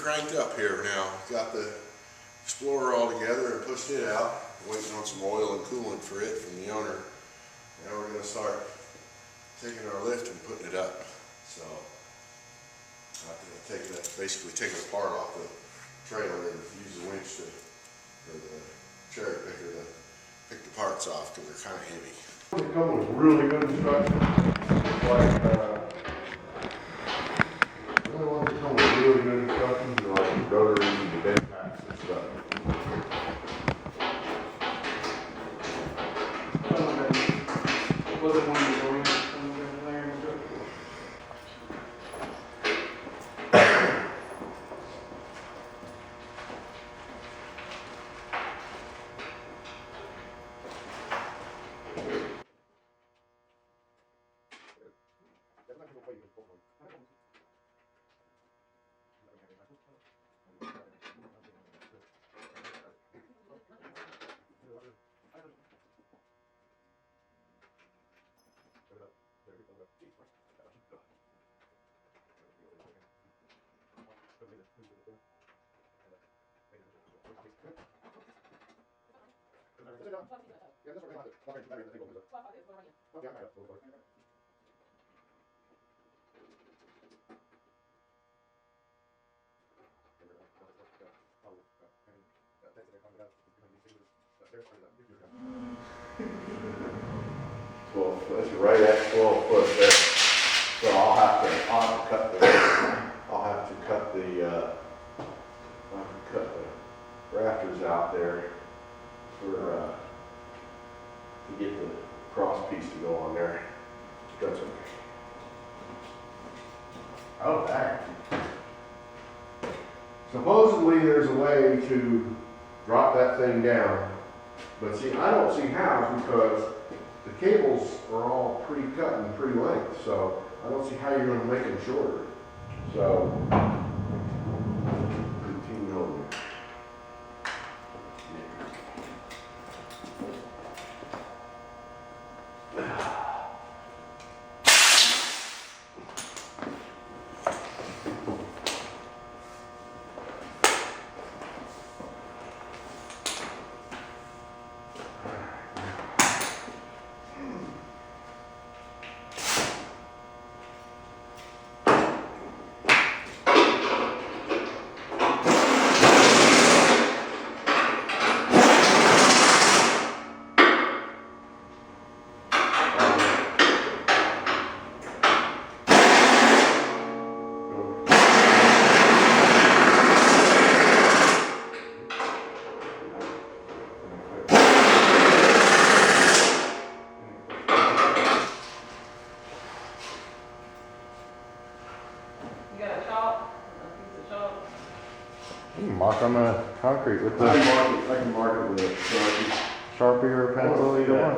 cranked up here now. Got the Explorer all together and pushed it out. Waiting on some oil and coolant for it from the owner. Now we're going to start taking our lift and putting it up. So I have to basically take it apart off the trailer and use the winch or the cherry picker to pick the parts off because they're kind of heavy. They come with really good instructions. Like, the only ones that come with really good instructions are like the rotaries and the bed packs and stuff. Was it one of the orange? Well, that's right at 12 foot there. So I'll have to cut the rafters out there for to get the cross piece to go on there. That's okay. Oh, dang. Supposedly there's a way to drop that thing down, but see, I don't see how because the cables are all pre-cut and pre-length, so I don't see how you're going to make them shorter. So, 18 millimeter. Mark on the concrete with the. I can mark it with a Sharpie or a pencil, either one.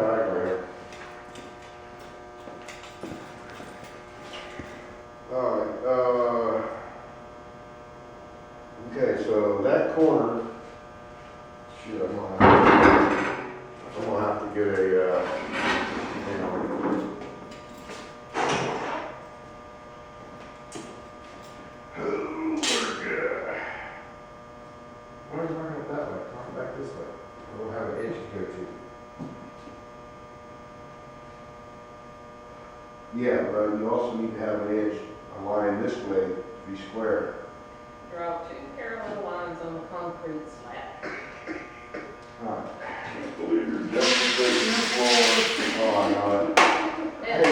Alright, okay, so that corner, shoot, I'm gonna have to get a, hang on. Why are you marking it that way? Mark it back this way. We'll have an edge to go to. Yeah, but you also need to have an edge, a line this way to be square. Draw two parallel lines on the concrete slab. Alright. I can't believe you're demonstrating the floor. Oh, I know it. Hey,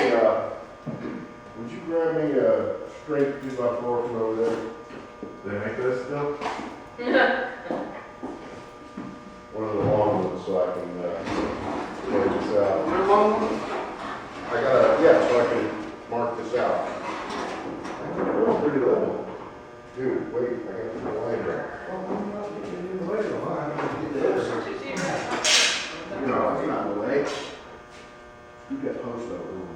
would you grab me a straight 2x4 from over there? Do they make this still? One of the long ones so I can work this out. One long one? I got yeah, so I can mark this out. It's pretty level. Dude, wait, I got to put the line there. No, it's not the way. You got post up a little bit.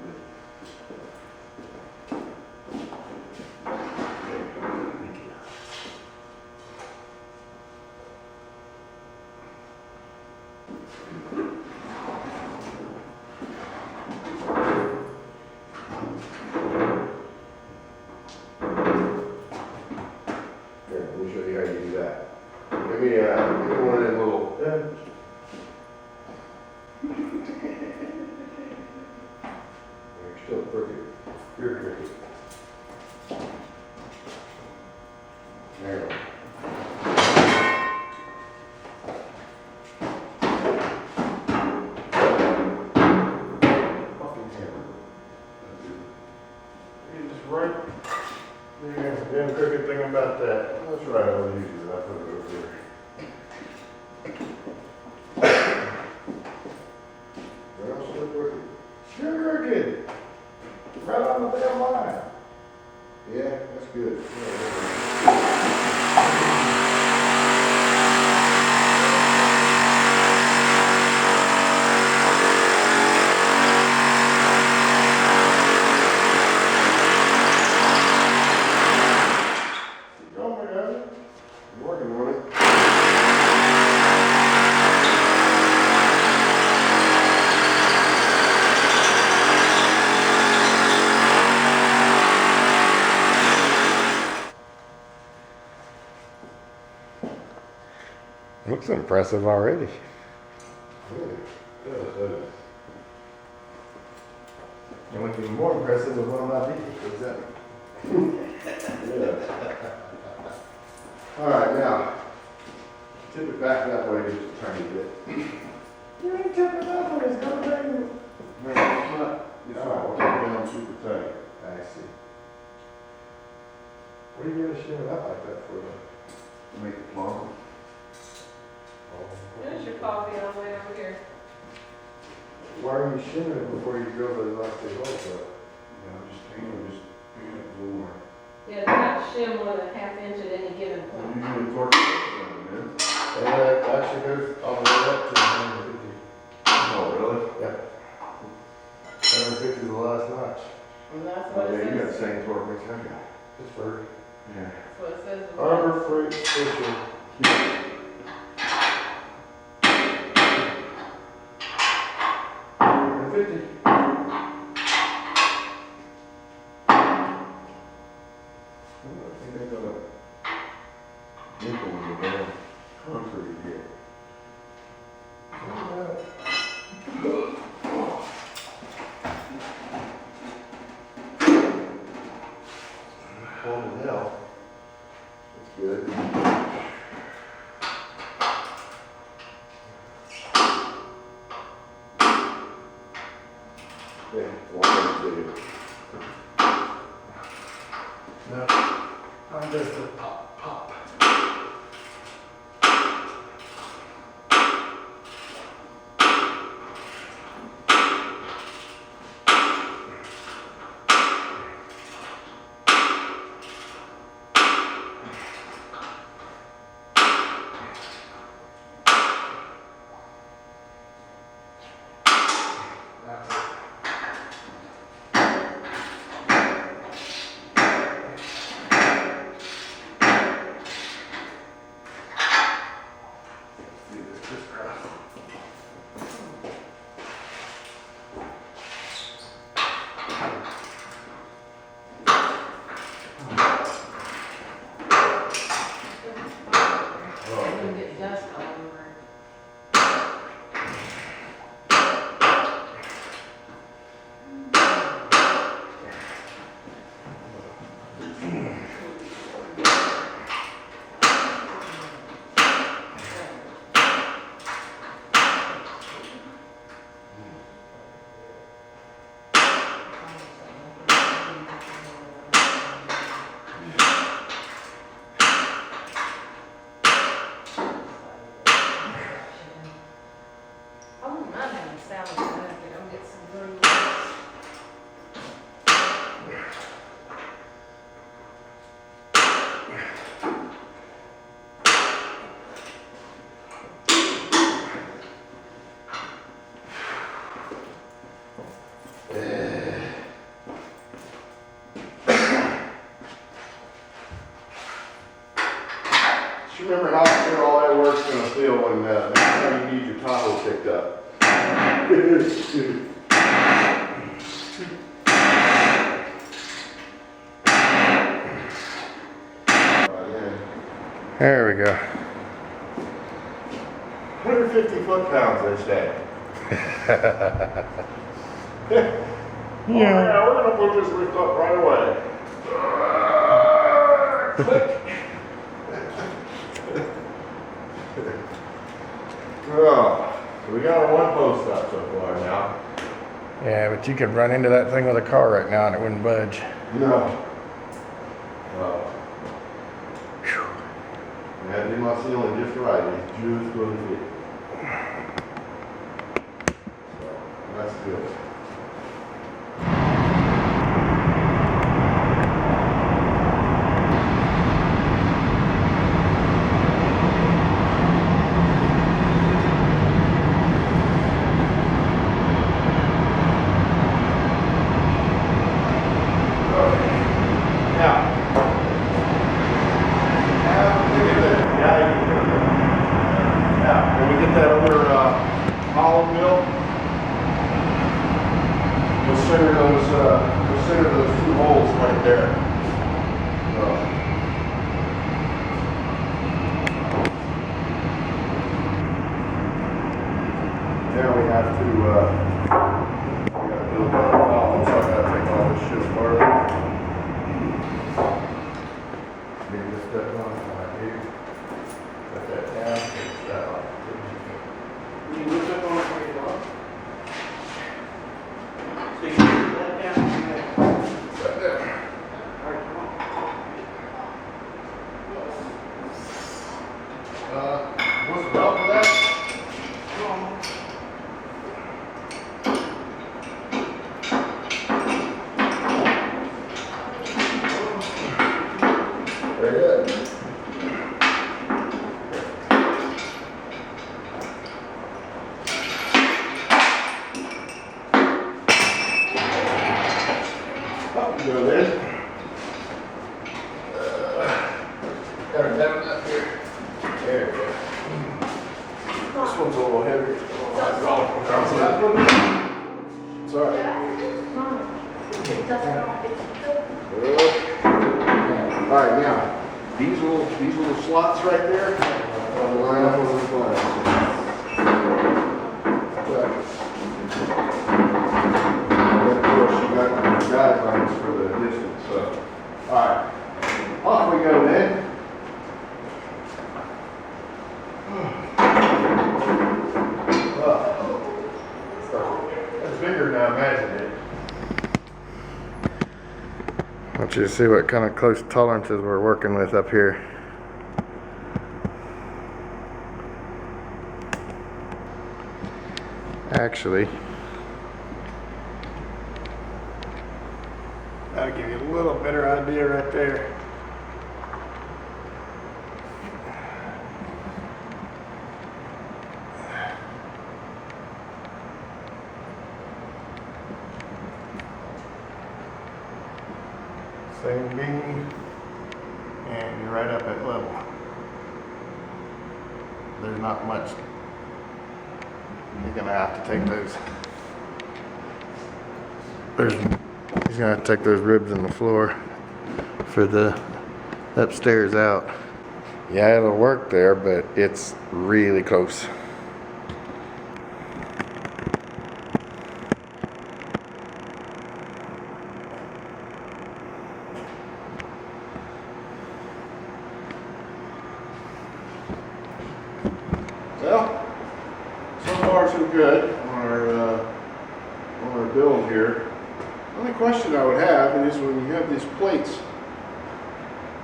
Here, let me show cricket. There. Fucking hammer. You just right, you got some damn crooked thing about that. That's right, I was using it, I put it over there. Well, still working. You're crooked. Right on the damn line. Yeah, that's good. Yeah, Keep going, guys. I'm working on it. Looks impressive already. Really? Yeah, it does. And what's even more impressive was one of my beats. What's that? Yeah. All right, now, tip it back that way just a tiny bit. You ain't tipping that one, it's gonna take you. No, it's not. It's not. I'll take it down super tight. I see. What are you gonna shim it up like that for? Make it plump. There's your coffee on the way over here. Why are you shimming it before you drill the last two holes up? Yeah, just hang on, just hang it up a little more. Yeah, they got shim with a half inch at any given I'm point. usually torque it down, man. And that actually goes all the way up to 150. Oh, really? Yep. 150 is the last notch. And that's Oh, what yeah, it you got the says. same torque mix I got. It's for Yeah. That's what it says. Harbor Freight Special. $150. I think they got a nickel in the damn concrete here. Cold as hell. That's good. Yeah, one two. No, I'm just a pop, pop. That's it. See this crisscross. You can get dust all over it. I wouldn't mind having salad back there. I'll get some green. Do you remember how good all that work's gonna feel when next time you need your Tahoe picked up? There we go. 150 foot-pounds, they say. Yeah, we're gonna put this lift up right away. Click. Oh, so we got our one post up so far now. Yeah, but you could run into that thing with a car right now and it wouldn't budge. No. I had to do my ceiling just right. It's just going to fit. So, that's good. Center those two holes right there. Now we have to, we got to build that column, so I got to take all this shit apart. Maybe lift that one right here. Let that down, fix that off. Can you lift up on it where you are? So you can let that down? Right there. All right, come on. What's the belt for that? Come on. Very good. Up you go then. Got her down up here. There we go. This one's a little heavier. It's all right. All right, now, these little slots right there, line up on the glass. Of course, you got the guidelines for the distance, so. All right, off we go then. That's bigger than I imagined it. I want you to see what kind of close tolerances we're working with up here. Actually, That'll give you a little better idea right there. Same beam, and you're right up at level. There's not much. You're gonna have to take those. he's gonna have to take those ribs in the floor for the upstairs out. Yeah, it'll work there, but it's really close. Well, so far so good on our build here. The only question I would have is when you have these plates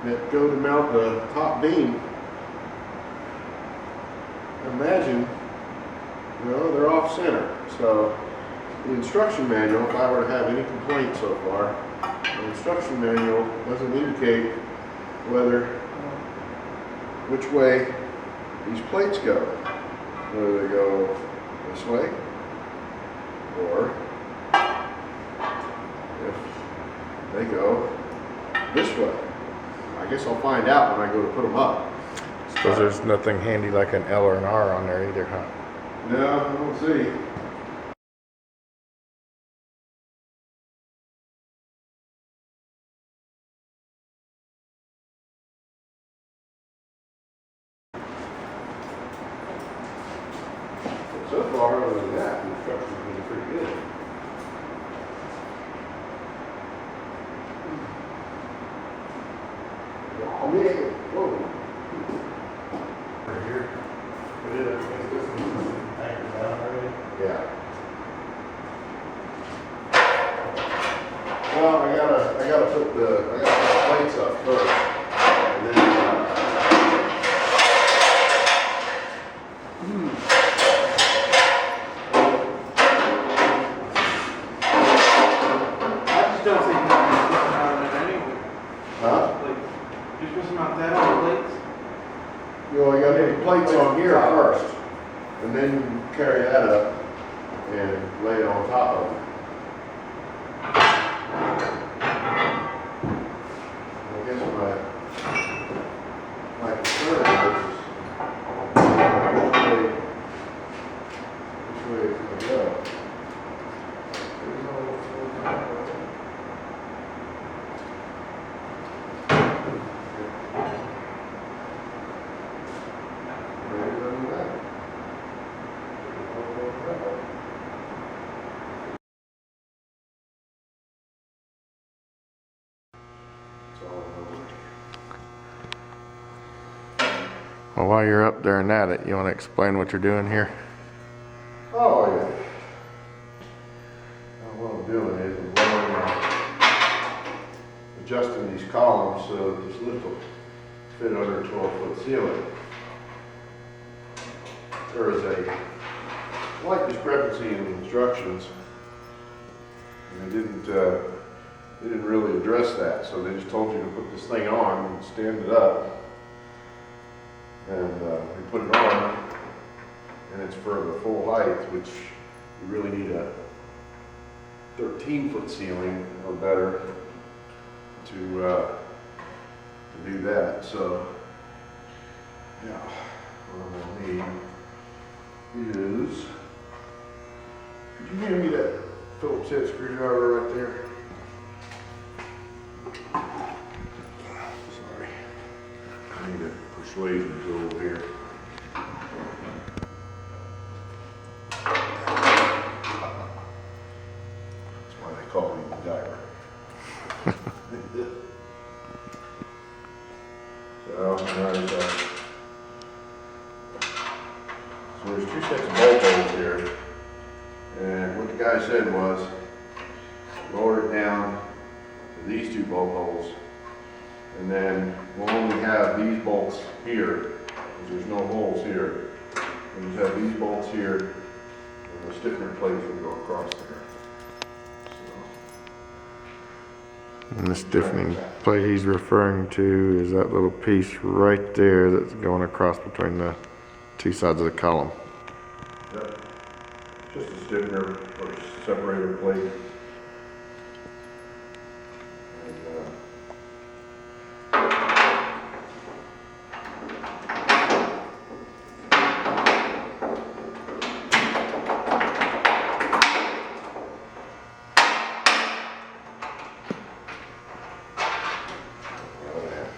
that go to mount the top beam, imagine, they're off center. So the instruction manual, if I were to have any complaints so far, the instruction manual doesn't indicate which way these plates go. Whether they go this way or if they go this way. I guess I'll find out when I go to put them up. Because there's nothing handy like an L or an R on there either, huh? No, I don't see. So far, other than that, the instructions have been pretty good. Yeah, whoa. Right here. But it is, this one's anchored down already. Yeah. Well, I gotta put the plates up first. And then, I just don't think nothing's getting out of it anyway. huh? Like, you're supposed to mount that on the plates? You know, you gotta put the plates on here first. And then you carry that up and lay it on top of it. I guess my concern is which way it's gonna go. Well, while you're up there and at it, you want to explain what you're doing here? Oh, yeah. Now, what I'm doing is I'm adjusting these columns so that this lift will fit under a 12-foot ceiling. There is a slight discrepancy in the instructions, and they didn't really address that, so they just told you to put this thing on and stand it up. And we put it on, and it's for the full height, which you really need a 13-foot ceiling or better to do that. So, yeah, what I'm gonna need is, could you hand me that Phillips head screwdriver right there? Sorry, I need a persuasion tool here. That's why they call me the diver. So there's two sets of bolt holes here, and what the guy said was lower it down to these two bolt holes, and then we'll only have these bolts here, because there's no holes here. We'll just have these bolts here, and the stiffener plates will go across there. And this stiffening plate he's referring to is that little piece right there that's going across between the two sides of the column. Yep. Just a stiffener or separator plate. And,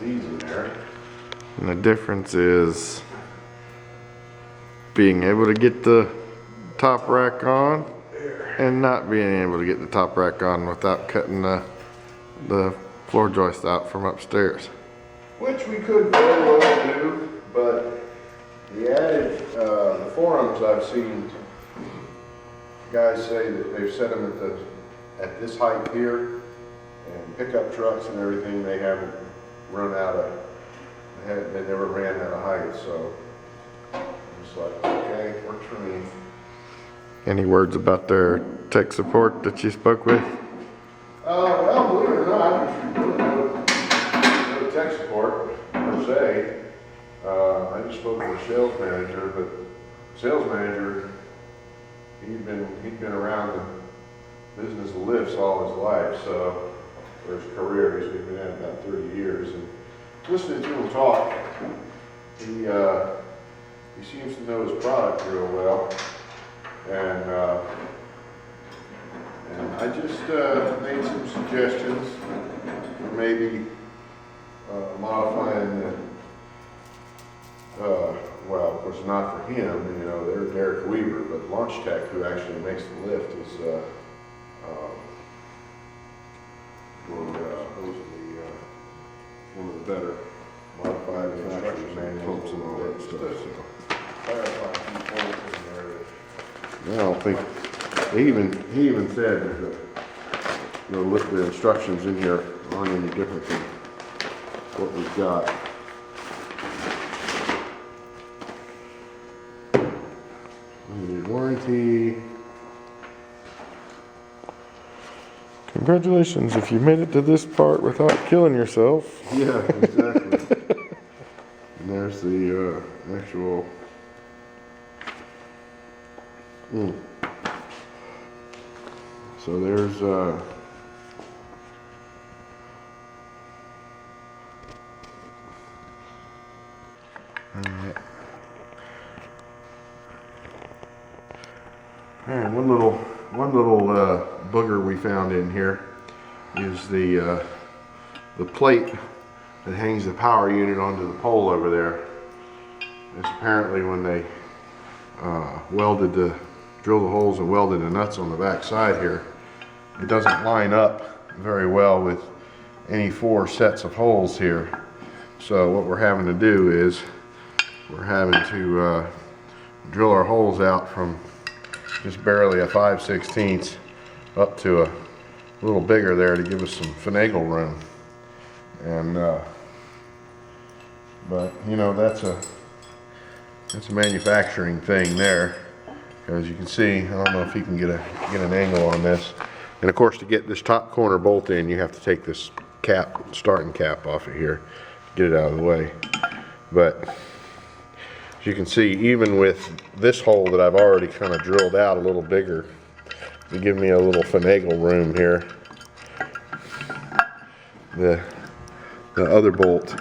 these in there. And the difference is being able to get the top rack on and not being able to get the top rack on without cutting the floor joist out from upstairs. Which we could very well do, but the added, the forums I've seen, guys say that they've set them at this height here, and pickup trucks and everything, they haven't run out of, they never ran out of height, so I'm just like, okay, works for me. Any words about their tech support that you spoke with? Well, believe it or not, there's really no tech support per se. I just spoke to the sales manager, but sales manager, he'd been around the business of lifts all his life, so for his career, he's been at it about 30 years. And listening to him talk, he seems to know his product real well, and I just made some suggestions for maybe modifying the, well, of course not for him, you know, they're Derek Weaver, but Launch Tech, who actually makes the lift, is supposedly one of the better clarify the instruction manual, pumps and all that stuff, so. Clarify a few points in there that. I don't think, he even said that the list of instructions in here aren't any different than what we've got. Limited warranty. Congratulations if you made it to this part without killing yourself. Yeah, exactly. And there's the actual. So there's and one little booger we found in here is the plate that hangs the power unit onto the pole over there. It's apparently when they drilled the holes and welded the nuts on the back side here, it doesn't line up very well with any 4 sets of holes here. So what we're having to do is we're having to drill our holes out from just barely a 5/16 up to a little bigger there to give us some finagle room. And but you know, that's a manufacturing thing there, because you can see, I don't know if you can get an angle on this. And of course, to get this top corner bolt in, you have to take this cap, starting cap off of here, get it out of the way. But as you can see, even with this hole that I've already kind of drilled out a little bigger to give me a little finagle room here, the other bolt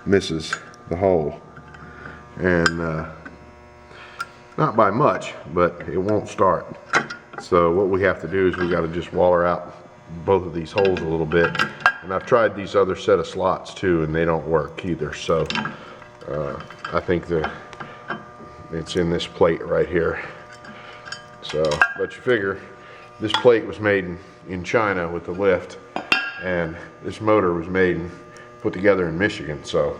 misses the hole, and not by much, but it won't start. So what we have to do is we got to just waller out both of these holes a little bit. And I've tried these other set of slots too, and they don't work either. So I think it's in this plate right here. So, but you figure this plate was made in China with the lift, and this motor was put together in Michigan. So,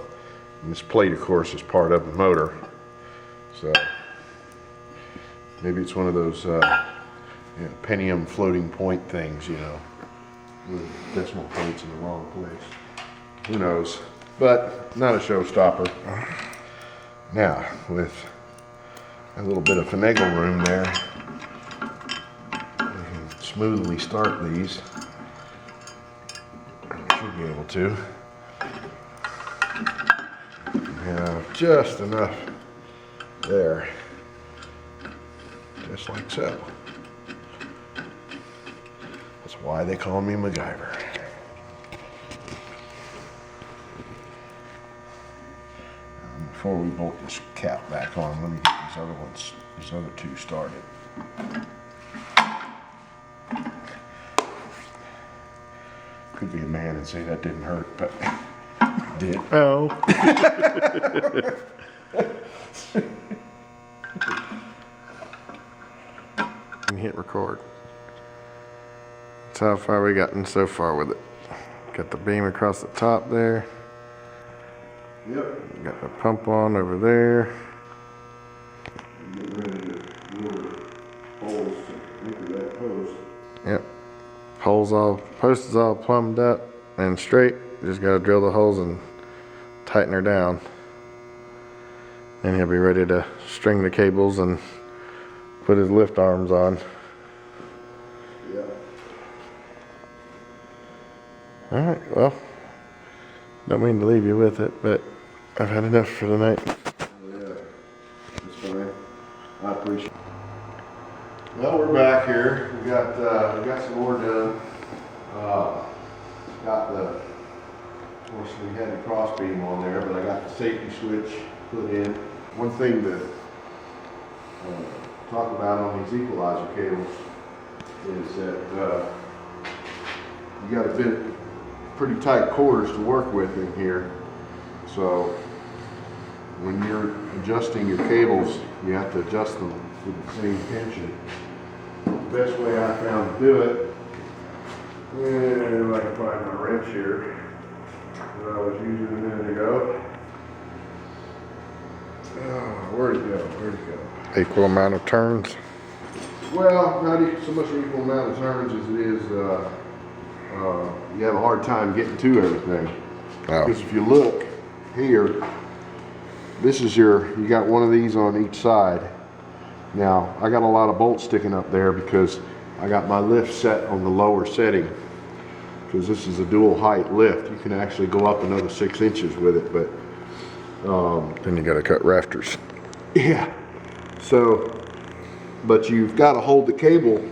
and this plate, of course, is part of the motor. So maybe it's one of those Pentium floating point things, you know, with decimal points in the wrong place. Who knows? But not a showstopper. Now, with a little bit of finagle room there, we can smoothly start these. Should be able to. Have just enough there, just like so. That's why they call me MacGyver. Before we bolt this cap back on, let me get these other 2 started. Could be a man and say that didn't hurt, but it did. Oh. And hit record. That's how far we gotten so far with it. Got the beam across the top there. Yep. Got the pump on over there. Get ready to drill holes into that post. Yep. Post is all plumbed up and straight. Just gotta drill the holes and tighten her down. Then he'll be ready to string the cables and put his lift arms on. Yeah. Alright, well, don't mean to leave you with it, but I've had enough for tonight. Yeah. That's fine. I appreciate it. Well, we're back here. We got some more done. Of course, we had the cross beam on there, but I got the safety switch put in. One thing to talk about on these equalizer cables is that you got a bit pretty tight quarters to work with in here. So when you're adjusting your cables, you have to adjust them with the same tension. The best way I found to do it, if I can find my wrench here. that I was using a minute ago. Where'd it go? Where'd it go? Equal amount of turns. Well, not so much an equal amount of turns as it is, you have a hard time getting to everything. Oh, Because if you look here, this is you got one of these on each side. Now, I got a lot of bolts sticking up there because I got my lift set on the lower setting. Because this is a dual height lift. You can actually go up another 6 inches with it, but then you gotta cut rafters. yeah. So, but you've got to hold the cable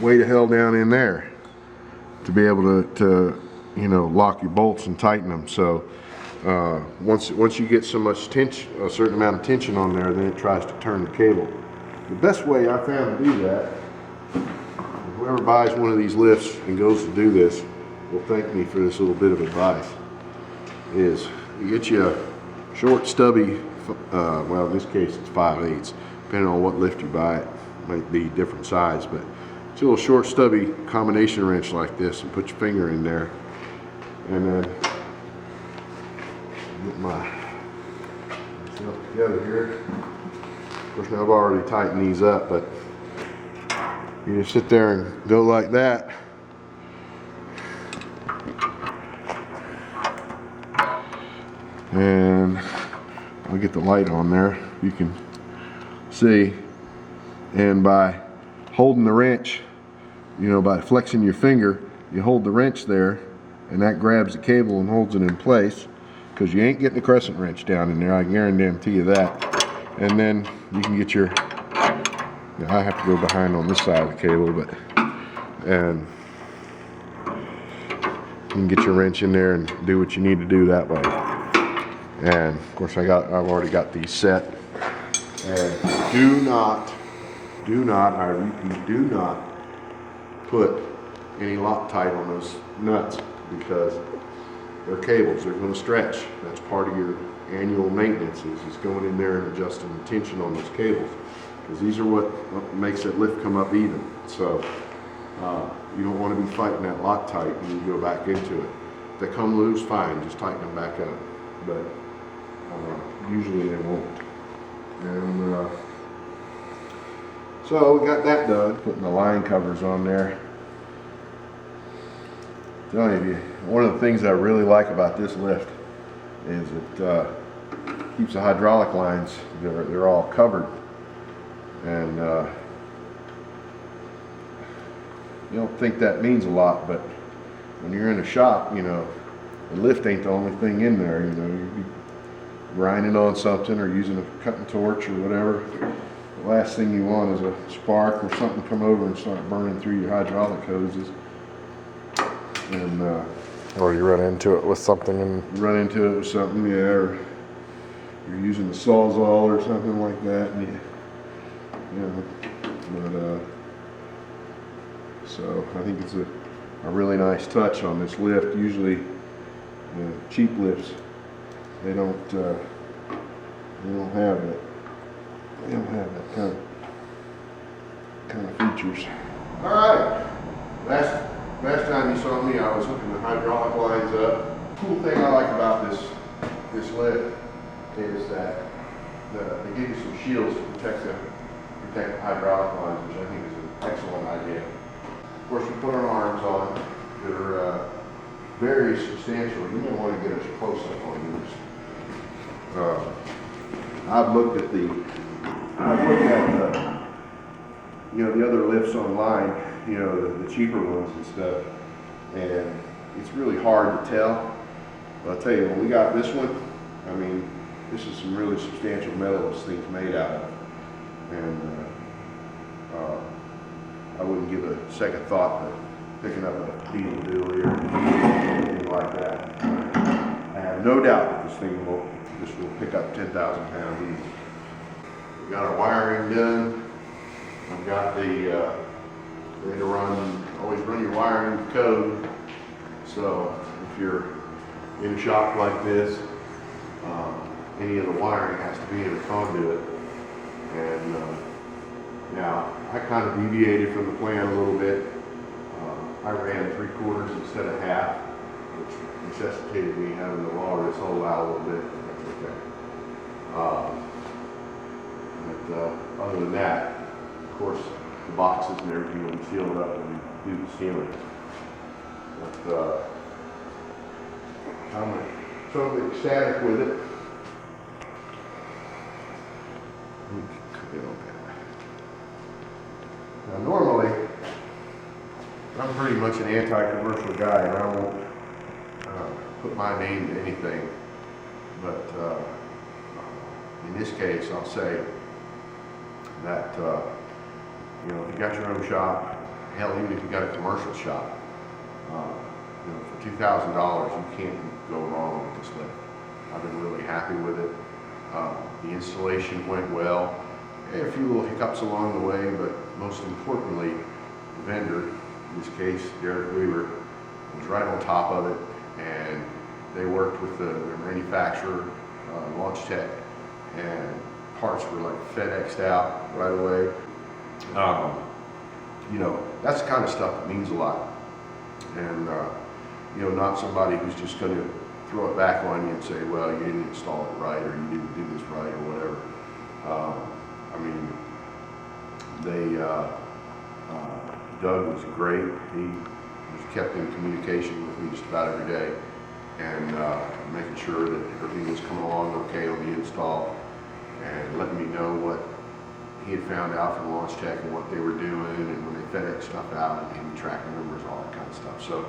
way the hell down in there to be able to you know, lock your bolts and tighten them. So once you get so much tension, a certain amount of tension on there, then it tries to turn the cable. The best way I found to do that, whoever buys one of these lifts and goes to do this will thank me for this little bit of advice, is you get you a short stubby, well in this case it's 5/8, depending on what lift you buy, it might be different size, but it's a little short stubby combination wrench like this, and put your finger in there, and then get myself together here. Of course, now I've already tightened these up, but you just sit there and go like that. And I'll get the light on there. You can see. And by holding the wrench, you know, by flexing your finger, you hold the wrench there, and that grabs the cable and holds it in place, because you ain't getting a crescent wrench down in there, I guarantee you that. And then you can get your, now I have to go behind on this side of the cable, but, and you can get your wrench in there and do what you need to do that way. And of course I've already got these set. And do not, I repeat, do not put any Loctite on those nuts, because they're cables, they're gonna stretch. That's part of your annual maintenance, is going in there and adjusting the tension on those cables. Because these are what makes that lift come up even. So you don't want to be fighting that Loctite when you go back into it. If they come loose, fine, just tighten them back up. But usually they won't. And so we got that done, putting the line covers on there. Telling you, one of the things I really like about this lift is it keeps the hydraulic lines, they're all covered. And you don't think that means a lot, but when you're in a shop, you know, the lift ain't the only thing in there. You know, you're grinding on something or using a cutting torch or whatever. The last thing you want is a spark or something come over and start burning through your hydraulic hoses. And Or you run into it with something and run into it with something, yeah, or you're using the Sawzall or something like that, and you know, but so I think it's a really nice touch on this lift. Usually, cheap lifts, they don't have it. They don't have that kind of features. All right, last time you saw me, I was hooking the hydraulic lines up. Cool thing I like about this lift is that they give you some shields to protect the hydraulic lines, which I think is an excellent idea. Of course, we put our arms on. They're very substantial. You may want to get a close-up on these. I've looked at the the other lifts online, you know, the cheaper ones and stuff, and it's really hard to tell. But I'll tell you, when we got this one, I mean, this is some really substantial metal this thing's made out of, and I wouldn't give a second thought to picking up a Beetle Dually or anything like that. I have no doubt that this will pick up 10,000 pounds easy. We got our wiring done. I've got the way to always run your wiring code. So if you're in a shop like this, any of the wiring has to be in a conduit. And now I kind of deviated from the plan a little bit. I ran 3/4 instead of half, which necessitated me having to lower this hole out a little bit. That's okay. Other than that, of course, the boxes and everything will be sealed up when we do the ceiling. But I'm totally ecstatic with it. Let me cook it on that. Now normally, I'm pretty much an anti-commercial guy, and I won't put my name to anything. But in this case, I'll say that you know, if you got your own shop, hell, even if you got a commercial shop, you know, for $2,000, you can't go wrong with this lift. I've been really happy with it. The installation went well. A few little hiccups along the way, but most importantly, the vendor, in this case, Derek Weaver, was right on top of it, and they worked with the manufacturer, Launch Tech, and parts were like FedExed out right away. You know, that's the kind of stuff that means a lot. And, you know, not somebody who's just going to throw it back on you and say, well, you didn't install it right, or you didn't do this right, or whatever. I mean, Doug was great. He was kept in communication with me just about every day, and making sure that everything was coming along okay on the install, and letting me know what he had found out from Launch Tech and what they were doing, and when they FedEx stuff out, and gave me tracking numbers, all that kind of stuff. So,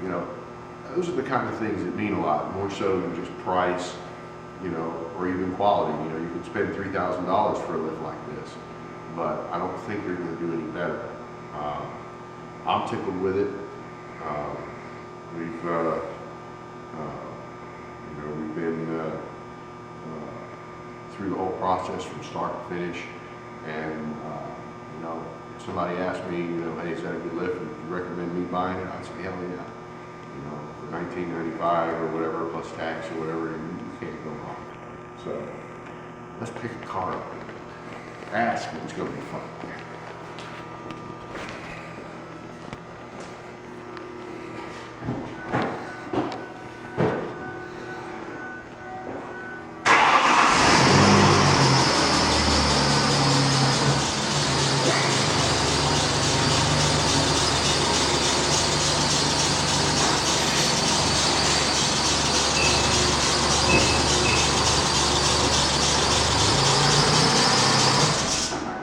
you know, those are the kind of things that mean a lot, more so than just price, you know, or even quality. You know, you could spend $3,000 for a lift like this, but I don't think you're going to do any better. I'm tickled with it. We've been through the whole process from start to finish, and you know, if somebody asked me, you know, hey, is that a good lift? Would you recommend me buying it? I'd say, hell yeah. You know, for $19.95 or whatever, plus tax or whatever, you can't go wrong. So let's pick a car up. Ask, it's going to be fun.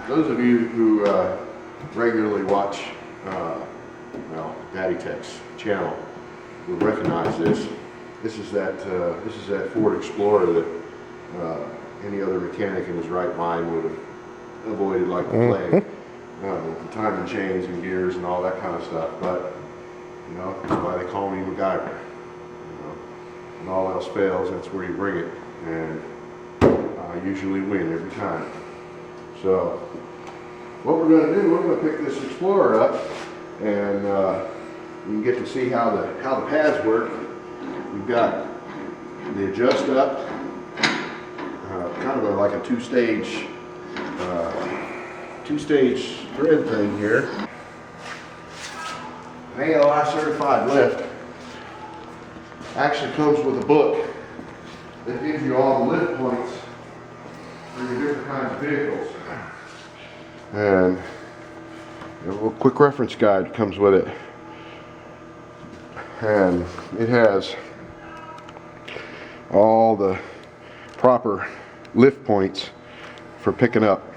Those of you who regularly watch, well, Daddy Tech's channel will recognize this. This is that Ford Explorer that any other mechanic in his right mind would have avoided like the plague. With the timing chains and gears and all that kind of stuff. But you know, that's why they call me MacGyver. You know, when all else fails, that's where you bring it, and I usually win every time. So what we're going to do, we're going to pick this Explorer up, and you can get to see how the pads work. We've got the adjust up, kind of like a two-stage thread thing here. An ALI certified lift actually comes with a book that gives you all the lift points for your different kinds of vehicles. And a little quick reference guide comes with it. And it has all the proper lift points for picking up,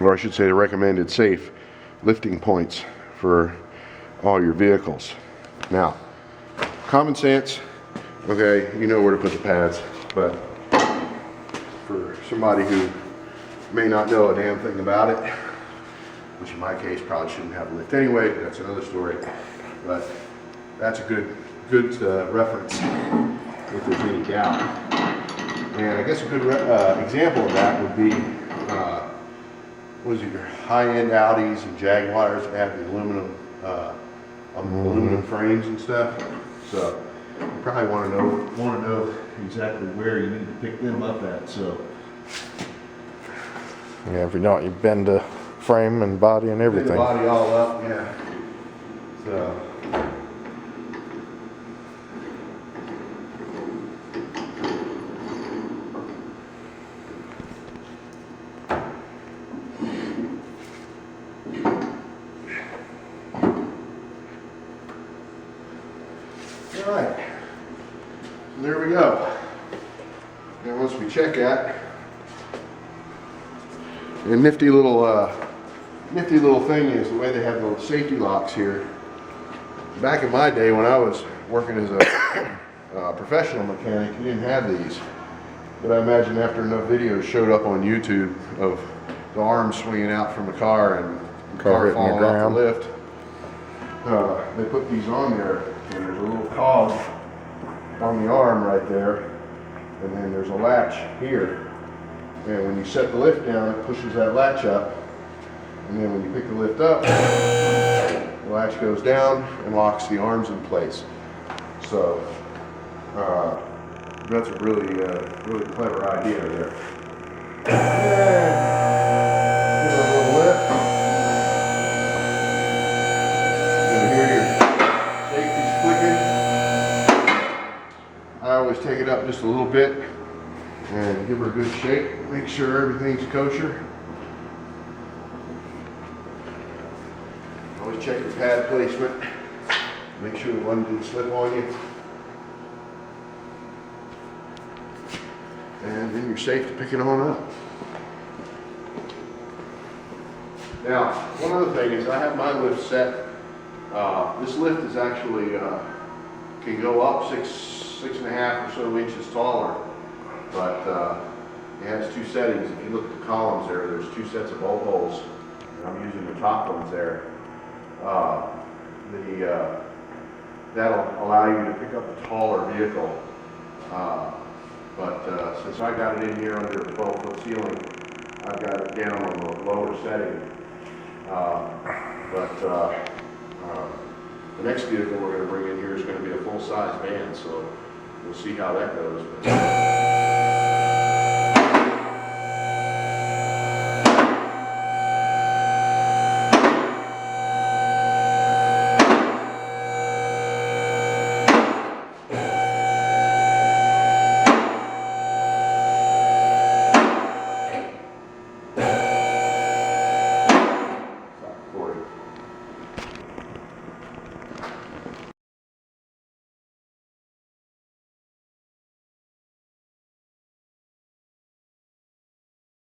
or I should say the recommended safe lifting points for all your vehicles. Now, common sense, okay, you know where to put the pads, but for somebody who may not know a damn thing about it, which in my case probably shouldn't have a lift anyway, but that's another story. But that's a good reference if there's any doubt. And I guess a good example of that would be, what is it, your high-end Audis and Jaguars that have the aluminum frames and stuff. So you probably want to know exactly where you need to pick them up at. So. Yeah, if you don't, you bend the frame and body and everything. The body all up, yeah. So And there we go. And once we check that, a nifty little thing is the way they have the safety locks here. Back in my day when I was working as a professional mechanic, you didn't have these. But I imagine after enough videos showed up on YouTube of the arms swinging out from the car and the Car car hitting the falling off ground. the lift, they put these on there, and there's a little cog on the arm right there, and then there's a latch here. And when you set the lift down, it pushes that latch up, and then when you pick the lift up, the latch goes down and locks the arms in place. So that's a really clever idea there. Give it a little lift. You can hear your safeties clicking. I always take it up just a little bit and give her a good shake. Make sure everything's kosher. Always check your pad placement. Make sure the one didn't slip on you. And then you're safe to pick it on up. Now, one other thing is I have my lift set. This lift is actually, can go up 6.5 or so inches taller, but it has two settings. If you look at the columns there's two sets of bolt holes, and I'm using the top ones there. That'll allow you to pick up a taller vehicle. But since I got it in here under a 12-foot ceiling, I've got it down on the lower setting. The next vehicle we're going to bring in here is going to be a full-size van, so we'll see how that goes. But